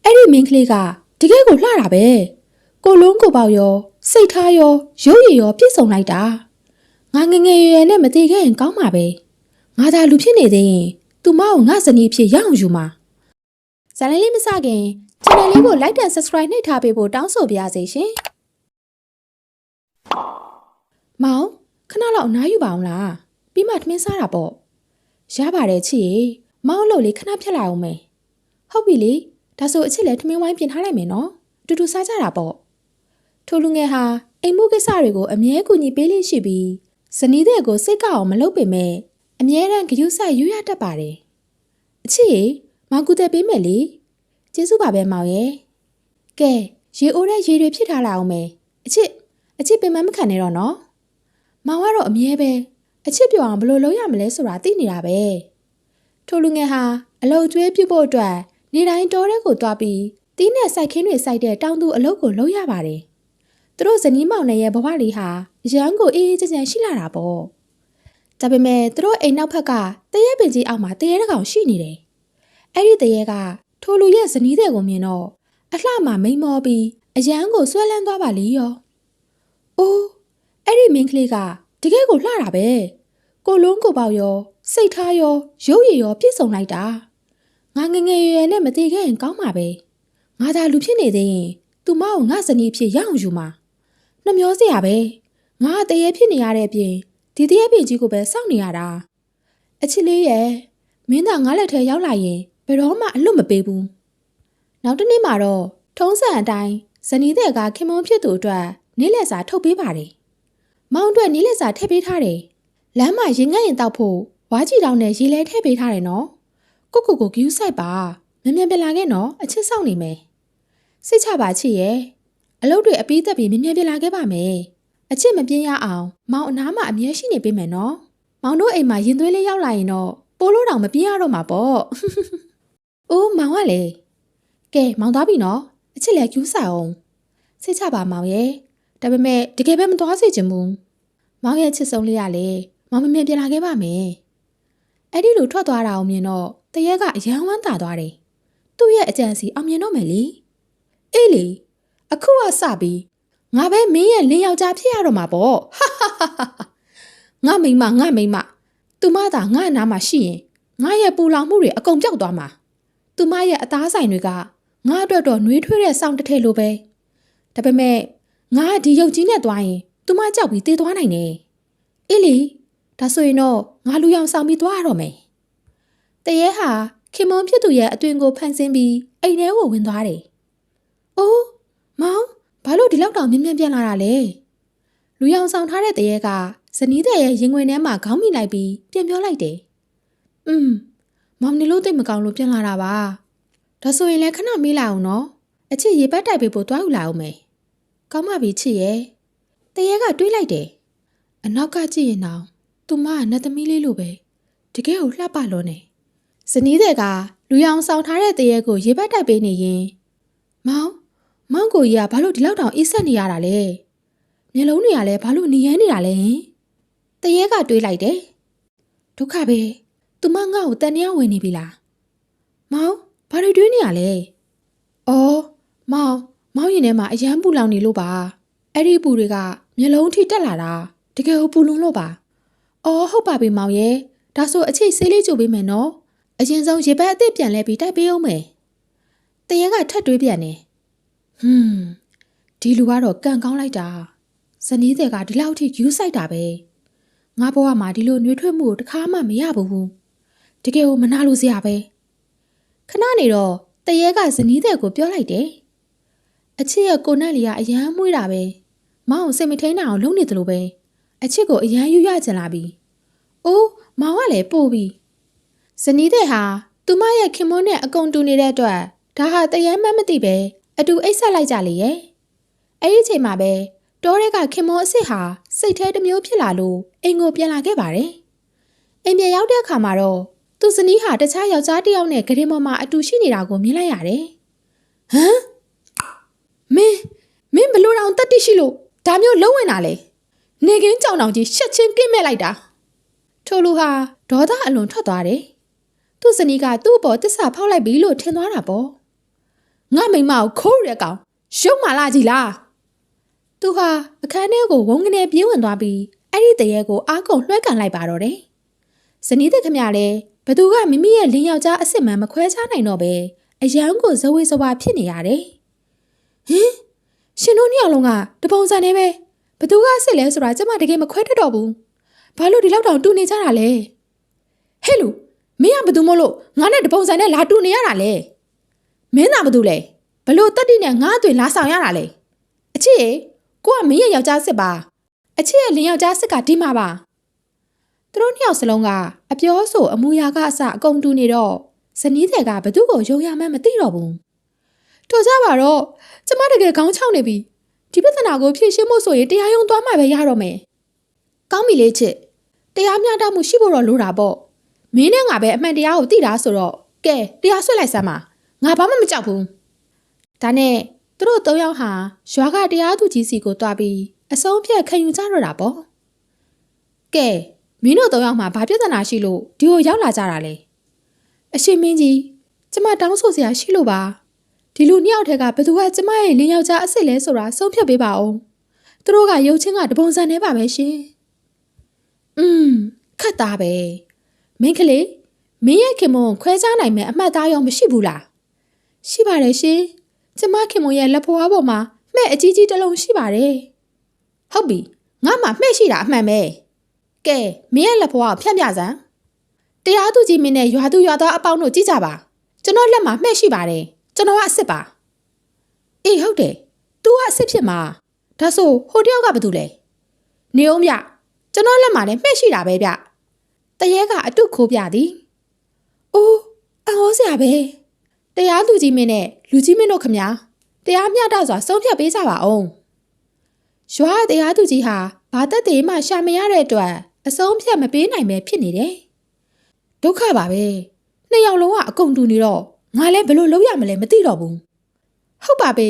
အဲ့ဒီမင်းကလေးကတကယ်ကိုလှတာပဲကိုလုံးကိုပေါရောစိတ်ထားရောရုပ်ရည်ရောပြည့်စုံလိုက်တာငါငငယ်ရွယ်နဲ့မတည်ခဲ့ရင်ကောင်းမှာပဲငါသာလူဖြစ်နေသေးရင်သူမကိုငါဇနီးဖြစ်ရအောင်ယူမှာဇာတ်လေးမစခင် channel လေးကို like and subscribe နှိပ်ထားပေးဖို့တောင်းဆိုပါရစေရှင်မောင်ခဏလောက်အနားယူပါအောင်လားပြီးမှထမင်းစားတာပေါ့ရပါတယ်ချစ်ရေမောင်လို့လေခဏဖြတ်လာအောင်မယ်ဟုတ်ပြီလေဒါဆိုအချစ်လည်းထမင်းဝိုင်းပြင်ထားလိုက်မယ်နော်အတူတူစားကြတာပေါ့ထိုလူငယ်ဟာအိမ်မှုကိစ္စတွေကိုအမြဲကူညီပေးလိမ့်ရှိပြီးဇနီးတဲ့ကိုစိတ်ကောက်အောင်မလုပ်ပေမဲ့အမြဲတမ်းဂရုစိုက်ယူရတတ်ပါတယ်အချစ်ရေမောင်ကူတဲ့ပေးမယ်လေကျေးဇူးပါပဲမောင်ရဲ့ကဲရေအိုးတဲ့ရေတွေဖြစ်ထားလာအောင်မယ်အချစ်ပင်မခံနေတော့နော်မောင်ကတော့အမြဲပဲအချစ်ပြောအောင်ဘယ်လိုလုပ်ရမလဲဆိုတာသိနေတာပဲထိုလူငယ်ဟာအလုပ်ကျွေးပြုတ်ဖို့အတွက်နေတိုင်းတောထဲကိုသွားပြီးတီးနဲ့စိုက်ခင်းတွေစိုက်တဲ့တောင်သူအလုပ်ကိုလုပ်ရပါတယ်သူတို့ဇနီးမောင်နှံရဲ့ဘဝလေးဟာရန်ကိုအေးအေးချမ်းချမ်းရှိလာတာပေါ့ဒါပေမဲ့သူတို့အိမ်နောက်ဖက်ကတရဲပင်ကြီးအောက်မှာတရဲတစ်ကောင်ရှိနေတယ်အဲ့ဒီတရဲကထိုလူရဲ့ဇနီးတဲ့ကိုမြင်တော့အလှမှမိန်မောပြီးအရန်ကိုဆွဲလန်းသွားပါလေရောအိုးအဲ့ဒီမင်းကလေးကတကယ်ကိုလှတာပဲကိုလုံးကိုပေါရောစိတ်ထားရောရုပ်ရည်ရောပြည့်စုံလိုက်တာငါငငယ်ရွယ်နဲ့မတည်ခဲ့ရင်ကောင်းမှာပဲငါသာလူဖြစ်နေသေးရင်သူမကိုငါဇနီးဖြစ်ရအောင်ယူမှာနှမျောစရာပဲငါတရေဖြစ်နေရတဲ့အပြင်ဒီတရေပင်ကြီးကိုပဲစောင့်နေရတာအချစ်လေးရဲ့မင်းသာငါလက်ထဲရောက်လာရင်ဘယ်တော့မှအလွတ်မပေးဘူးနောက်တစ်နေ့မှာတော့ထုံးစံအတိုင်းဇနီးတဲ့ကခင်မုန်းဖြစ်သူအတွက်နေ့လည်စာထုတ်ပေးပါတယ်မောင်အတွက်နေ့လည်စာထည့်ပေးထားတယ်လမ်းမှာရင်ငတ်ရင်တောက်ဖို့ဝါးကြည့်တောင်းနဲ့ရေလဲထည့်ပေးထားတယ်နော်ကိုဂယူးဆိုင်ပါမြန်မြန်ပြန်လာခဲ့နော်အချစ်ဆောင်နေမယ်စိတ်ချပါချစ်ရဲ့အလုပ်တွေအပြီးသက်ပြီးမြန်မြန်ပြန်လာခဲ့ပါမယ်အချစ်မပြင်းရအောင်မောင်အနားမှာအမြဲရှိနေပေးမယ်နော်မောင်တို့အိမ်မှာရင်သွေးလေးရောက်လာရင်တော့ပိုးလို့တောင်မပြင်းရတော့မှာပေါ့အိုးမောင်ကလေကဲမောင်သွားပြီနော်အချစ်လည်းကျူးဆိုင်အောင်စိတ်ချပါမောင်ရဲ့ဒါပေမဲ့တကယ်ပဲမသွားစေချင်ဘူးမောင်ရဲ့ချစ်ဆုံးလေးရလေမောင်မမြန်ပြန်လာခဲ့ပါမယ်အဲ့ဒီလိုထွက်သွားတာအောင်မြင်တော့တရဲကအယံဝမ်းသာသွားတယ်သူ့ရဲ့အကြံစီအောင်မြင်တော့မယ်လေအေးလေအခုကစပြီးငါပဲမင်းရဲ့လင်းယောက်ျားဖြစ်ရတော့မှာပေါ့ငါမိမသူမသာငါအနားမှာရှိရင်ငါရဲ့ပူလောင်မှုတွေအကုန်ပြောက်သွားမှာသူမရဲ့အသားဆိုင်တွေကငါအတွက်တော့နှွေးထွေးတဲ့စောင်းတစ်ထည်လိုပဲဒါပေမဲ့ငါဒီရုပ်ကြီးနဲ့သွားရင်သူမကြောက်ပြီးတေးသွားနိုင်တယ်အေးလေဒါဆိုရင်တော့ငါလူရောင်ဆောင်ပြီးသွားရတော့မယ်တရဲဟာခင်မုန်းဖြစ်သူရဲ့အတွင်ကိုဖန်ဆင်းပြီးအိမ်ထဲကိုဝင်သွားတယ်အိုးမောင်ဘာလို့ဒီလောက်တောင်မြင်မြန်ပြန်လာတာလဲလူရောင်ဆောင်ထားတဲ့တရဲကဇနီးတဲ့ရဲ့ရင်ခွင်ထဲမှာခေါင်းမိလိုက်ပြီးပြန်ပြောလိုက်တယ်မောင်နေလို့သိမကောင်းလို့ပြန်လာတာပါဒါဆိုရင်လည်းခဏမေးလာအောင်နော်အချစ်ရေပတ်တိုက်ပေးဖို့တွားယူလာအောင်မယ်ကောင်းပါပြီချစ်ရဲ့တရဲကတွေးလိုက်တယ်အနောက်ကကြည့်ရင်တော့သူမကနတ်သမီးလေးလိုပဲတကယ်ကိုလှပလို့နေဇနီးတဲ့ကလူရောင်ဆောင်ထားတဲ့တရဲကိုရေပတ်တိုက်ပေးနေရင်မောင်ကိုကြီးကဘာလို့ဒီလောက်တောင်အေးဆက်နေရတာလဲမျက်လုံးတွေကလည်းဘာလို့နေရမ်းနေတာလဲတရဲကတွေးလိုက်တယ်ဒုက္ခပဲသူမငါ့ကိုတန်တရားဝင်နေပြီလားမောင်ဘာတွေတွေးနေရလဲအော်မောင်ရင်ထဲမှာအယမ်းပူလောင်နေလို့ပါအဲ့ဒီပူတွေကမျက်လုံးထိတက်လာတာတကယ်ကိုပူလွန်လို့ပါအော်ဟုတ်ပါပြီမောင်ရဲ့ဒါဆိုအချိတ်ဆေးလေးကြိုပေးမယ်နော်အရင်ဆုံးရေပတ်အစ်စ်ပြန်လဲပြီးတိုက်ပေးအောင်မယ်တရဲကထပ်တွေးပြန်တယ်ဒီလူကတော့ကံကောင်းလိုက်တာဇနီးတွေကဒီလောက်ထိယူဆိုင်တာပဲငါဘဝမှာဒီလိုနှွေးထွေးမှုကိုတစ်ခါမှမရဘူးတကယ်ကိုမနာလို့စရာပဲခဏနေတော့တရဲကဇနီးတဲ့ကိုပြောလိုက်တယ်အချစ်ရဲ့ကိုနဲ့လီကအယမ်းမွေးတာပဲမောင်စိတ်မထိန်အောင်လုပ်နေတယ်လို့ပဲအချစ်ကိုအယမ်းယူရချင်လာပြီအိုးမောင်ကလည်းပို့ပြီဇနီးတဲ့ဟာသူမရဲ့ခင်မွန်းနဲ့အကုန်တူနေတဲ့အတွက်ဒါဟာတရဲမှန်းမသိပဲအတူအိတ်ဆက်လိုက်ကြလေရဲ့အဲ့ဒီအချိန်မှာပဲတောထဲကခင်မွန်းအစ်စ်ဟာစိတ်แท้တစ်မျိုးဖြစ်လာလို့အိမ်ကိုပြန်လာခဲ့ပါတယ်အိမ်ပြန်ရောက်တဲ့အခါမှာတော့သူဇနီးဟာတခြားယောက်ျားတစ်ယောက်နဲ့ဂရင်ပေါ်မှာအတူရှိနေတာကိုမြင်လိုက်ရတယ်ဟမ်မင်းဘလို့တောင်တတိရှိလို့ဒါမျိုးလုံးဝင်တာလေနေကင်းကြောင်တောင်ကြီးရှက်ချင်းကင်းမဲ့လိုက်တာထိုလူဟာဒေါသအလွန်ထွက်သွားတယ်သူ့ဇနီးကသူ့အပေါ်တစ္ဆာဖောက်လိုက်ပြီလို့ထင်သွားတာပေါ့ ငါမိမကိုခိုးရကောင်ရှုံးမလာကြီးလားသူဟာအခန်းထဲကိုဝုန်းကနေပြေးဝင်သွားပြီးအဲ့ဒီတရေကိုအားကုန်လွှဲကန်လိုက်ပါတော့တယ်ဇနီးတဲ့ခမလည်းဘသူကမိမိရဲ့လင်းယောက်ျားအစ်စ်မှန်မခွဲခြားနိုင်တော့ပဲအယံကိုဇဝေဇဝါဖြစ်နေရတယ်ဟင်ရှင်တို့နှစ်ယောက်လုံးကတပုံစံနဲ့ပဲဘသူကအစ်စ်လဲဆိုတာကျမတကယ်မခွဲတတ်တော့ဘူးဘာလို့ဒီလောက်တောင်တူနေကြတာလဲဟဲ့လူမင်းကဘသူမို့လို့ငါနဲ့တပုံစံနဲ့လာတူနေရတာလဲမင်းသာဘသူလဲဘလို့တက်တိနဲ့ငါအသွင်လာဆောင်ရတာလဲအချစ်ရေကိုကမင်းရဲ့ယောက်ျားစစ်ပါအချစ်ရဲ့လင်းယောက်ျားစစ်ကဒီမှာပါသူတို့နှစ်ယောက်စလုံးကအပြောဆိုအမူအရာကအစအကုန်တူနေတော့ဇနီးတဲ့ကဘသူကိုယုံရမှန်းမသိတော့ဘူးတော်ကြပါတော့ကျမတကယ်ခေါင်းချောင်းနေပြီဒီပြဿနာကိုဖြေရှင်းဖို့ဆိုရင်တရားရုံးသွားမှပဲရတော့မယ်ကောင်းပြီလေချစ်တရားမျှတမှုရှိဖို့တော့လိုတာပေါ့မင်းနဲ့ငါပဲအမှန်တရားကိုသိတာဆိုတော့ကဲတရားဆွဲလိုက်စမ်းပါငါဘာမှမကြောက်ဘူးဒါနဲ့သူတို့၃ယောက်ဟာရွာကတရားသူကြီးစီကိုတွားပြီးအဆုံးဖြတ်ခံယူကြတော့တာပေါ့ကဲမင်းတို့၃ယောက်မှာဘာပြဿနာရှိလို့ဒီကိုရောက်လာကြတာလဲအရှင်မင်းကြီးကျမတောင်းဆိုစရာရှိလို့ပါဒီလူနှစ်ယောက်ထဲကဘယ်သူကကျမရဲ့လင်းယောက်ျားအစ်စ်လဲဆိုတာဆုံးဖြတ်ပေးပါဦးသူတို့ကရုပ်ချင်းကတပုံစံနဲ့ပါပဲရှင်ခတ်သားပဲမင်းကလေးမင်းရဲ့ခင်မွန်ခွဲခြားနိုင်မယ်အမှတ်သားရောမရှိဘူးလားရှိပါတယ်ရှင်ကျမခင်မွန်ရဲ့လက်ဖွားပေါ်မှာမှဲ့အကြီးကြီးတစ်လုံးရှိပါတယ်ဟုတ်ပြီငါမှမှဲ့ရှိတာအမှန်ပဲကဲမင်းရဲ့လက်ဖွားကိုဖြန့်ပြစမ်းတရားသူကြီးမင်းနဲ့ရွာသူရွာသားအပေါင်းတို့ကြည့်ကြပါကျွန်တော်လက်မှာမှဲ့ရှိပါတယ်ကျွန်တော်ကအစ်စ်ပါအေးဟုတ်တယ် तू ကအစ်စ်ဖြစ်မှာဒါဆိုဟိုတယောက်ကဘာတူလဲနေအောင်ဗျကျွန်တော်လက်မှာလည်းမှဲ့ရှိတာပဲဗျတရေကအတုခိုးပြသည်အိုးအဟောစရာပဲတရားသူကြီးမင်းနဲ့လူကြီးမင်းတို့ခမညာတရားမျှတစွာဆုံးဖြတ်ပေးကြပါအောင်ရွာတရားသူကြီးဟာဘာသက်သေးမှရှာမရတဲ့အတွက်အဆုံးဖြတ်မပေးနိုင်ပဲဖြစ်နေတယ်ဒုက္ခပါပဲနှစ်ယောက်လုံးကအကုန်တူနေတော့ငါလည်းဘယ်လိုလုပ်ရမလဲမသိတော့ဘူးဟုတ်ပါပဲ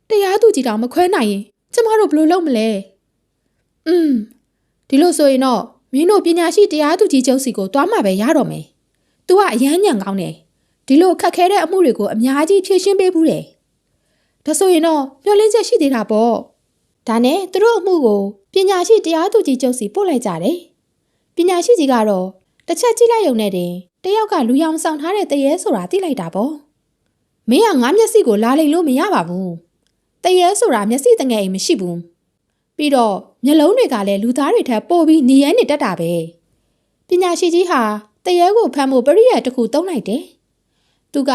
တရားသူကြီးတောင်မခွဲနိုင်ရင်ကျမတို့ဘယ်လိုလုပ်မလဲဒီလိုဆိုရင်တော့မင်းတို့ပညာရှိတရားသူကြီးကျုပ်စီကိုသွားမှပဲရတော့မယ်။ तू ကအရမ်းညံကောင်းတယ်။ဒီလိုခက်ခဲတဲ့အမှုတွေကိုအများကြီးဖြေရှင်းပေးဘူးတယ်။ဒါဆိုရင်တော့မျှော်လင့်ချက်ရှိသေးတာပေါ့။ဒါနဲ့သူတို့အမှုကိုပညာရှိတရားသူကြီးကျုပ်စီပို့လိုက်ကြတယ်။ပညာရှိကြီးကတော့တစ်ချက်ကြည့်လိုက်ရုံနဲ့တင်တယောက်ကလူရောင်ဆောင်ထားတဲ့တရေဆိုတာသိလိုက်တာပေါ့။မင်းကငါမျက်စိကိုလာလိမ်လို့မရပါဘူး။တရေဆိုတာမျက်စိတငယ်အိမ်မရှိဘူး။ပြီးတော့မျက်လုံးတွေကလည်းလူသားတွေထက်ပိုပြီးနေရဲနေတတ်တာပဲပညာရှိကြီးဟာတရေကိုဖမ်းဖို့ပရိယာတစ်ခုသုံးလိုက်တယ်သူက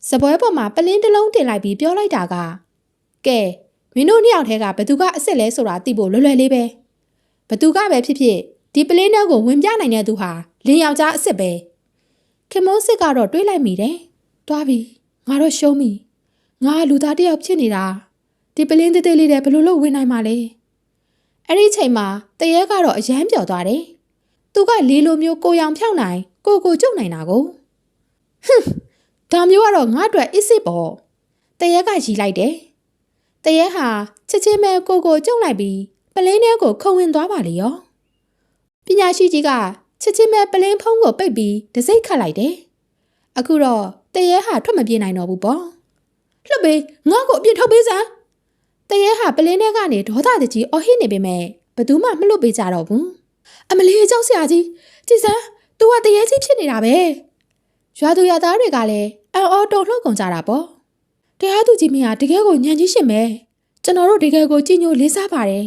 စပွဲပေါ်မှာပလင်းတစ်လုံးတင်လိုက်ပြီးပြောလိုက်တာကကဲမင်းတို့နှစ်ယောက်ထဲကဘသူကအစ်စ်လဲဆိုတာသိဖို့လွယ်လွယ်လေးပဲဘသူကပဲဖြစ်ဖြစ်ဒီပလင်းထဲကိုဝင်ပြနိုင်တဲ့သူဟာလင်းယောက်ျားအစ်စ်ပဲခင်မိုးစစ်ကတော့တွေးလိုက်မိတယ်တွားပြီငါတော့ရှုံးပြီငါလူသားတစ်ယောက်ဖြစ်နေတာဒီပလင်းသေးသေးလေးတွေဘယ်လိုလုပ်ဝင်နိုင်မှာလဲအဲ့ဒီချိန်မှာတရေကတော့အယမ်းပျော်သွားတယ်။သူကလေးလိုမျိုးကိုရောင်ဖြောင်းနိုင်ကိုကျုပ်နိုင်တာကိုဒါမျိုးကတော့ငါ့အတွက်အစ်စ်ပေါ့။တရေကရီလိုက်တယ်။တရေဟာချက်ချင်းပဲကိုကျုပ်လိုက်ပြီးပလင်းထဲကိုခုံဝင်သွားပါလေရော။ပညာရှိကြီးကချက်ချင်းပဲပလင်းဖုံးကိုပိတ်ပြီးတစိမ့်ခတ်လိုက်တယ်။အခုတော့တရေဟာထွက်မပြေးနိုင်တော့ဘူးပေါ့။လှုပ်ပေးငါ့ကိုအပြစ်ထုတ်ပေးစမ်းတရေဟာပလင်းထဲကနေဒေါသတကြီးအော်ဟစ်နေပေမဲ့ဘသူမှမလွတ်ပေးကြတော့ဘူးအမလေးကြောက်စရာကြီးကြည်စမ်း तू ကတရေကြီးဖြစ်နေတာပဲရွာသူရွာသားတွေကလည်းအော်တုံလှုပ်ကုန်ကြတာပေါ့တရားသူကြီးမင်းကတကယ်ကိုညံကြီးရှင်ပဲကျွန်တော်တို့တကယ်ကိုကြည်ညိုလေးစားပါတယ်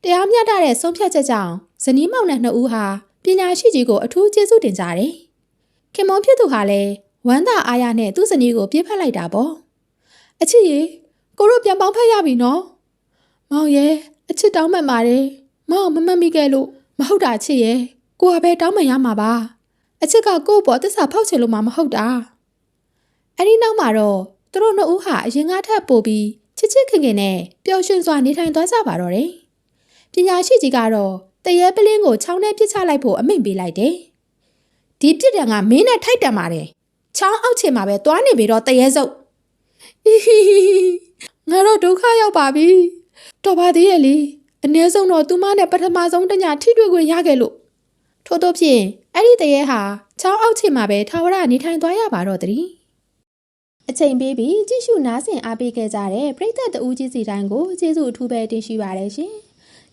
တရားမျှတတဲ့ဆုံးဖြတ်ချက်ကြောင့်ဇနီးမောင်နှံနှစ်ဦးဟာပညာရှိကြီးကိုအထူးကျေးဇူးတင်ကြတယ်ခင်မောင်ဖြစ်သူဟာလည်းဝမ်းသာအားရနဲ့သူ့ဇနီးကိုပြေးဖက်လိုက်တာပေါ့အချစ်ရေကိုတို့ပြန်ပေါင်းဖက်ရပြီနော်မောင်ရဲ့အချစ်တောင်းမှန်ပါတယ်မောင်မမှတ်မိခဲ့လို့မဟုတ်တာချစ်ရဲ့ကိုကပဲတောင်းမှန်ရမှာပါအချစ်ကကို့ပေါ်သစ္စာဖောက်ချင်လို့မှမဟုတ်တာအဲ့ဒီနောက်မှာတော့သူတို့နှစ်ဦးဟာအရင်ကထပ်ပို့ပြီးချစ်ခင်ခင်နဲ့ပျော်ရွှင်စွာနေထိုင်သွားကြပါတော့တယ်ပညာရှိကြီးကတော့တရေပလင်းကိုချောင်းထဲပစ်ချလိုက်ဖို့အမိန့်ပေးလိုက်တယ်ဒီပြစ်ဒဏ်ကမင်းနဲ့ထိုက်တန်ပါတယ်ချောင်းအောက်ချင်မှာပဲသွားနေပြီတော့တရေစုပ်ငါတော့ဒုက္ခရောက်ပါပြီတော်ပါသေးရဲ့လေအနည်းဆုံးတော့သူမနဲ့ပထမဆုံးတညထိတွေ့ခွင့်ရခဲ့လို့ထို့သောဖြင့်အဲ့ဒီတရေဟာချောင်းအောက်ချင်မှာပဲထာဝရနေထိုင်သွားရပါတော့တည်း အချိန်ပေးပြီးကြည့်ရှုနားဆင်အားပေးခဲ့ကြတဲ့ပရိသတ်တဦးကြီးစီတိုင်းကိုကျေးဇူးအထူးပဲတင်ရှိပါတယ်ရှင်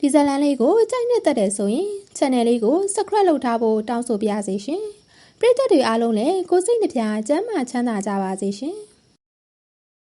ဒီဇလန်လေးကိုကြိုက်နှစ်သက်တယ်ဆိုရင် channel လေးကို subscribe လုပ်ထားဖို့တောင်းဆိုပါရစေရှင်ပရိသတ်တွေအားလုံးလည်းကိုယ်စိတ်နှပြကျန်းမာချမ်းသာကြပါစေရှင်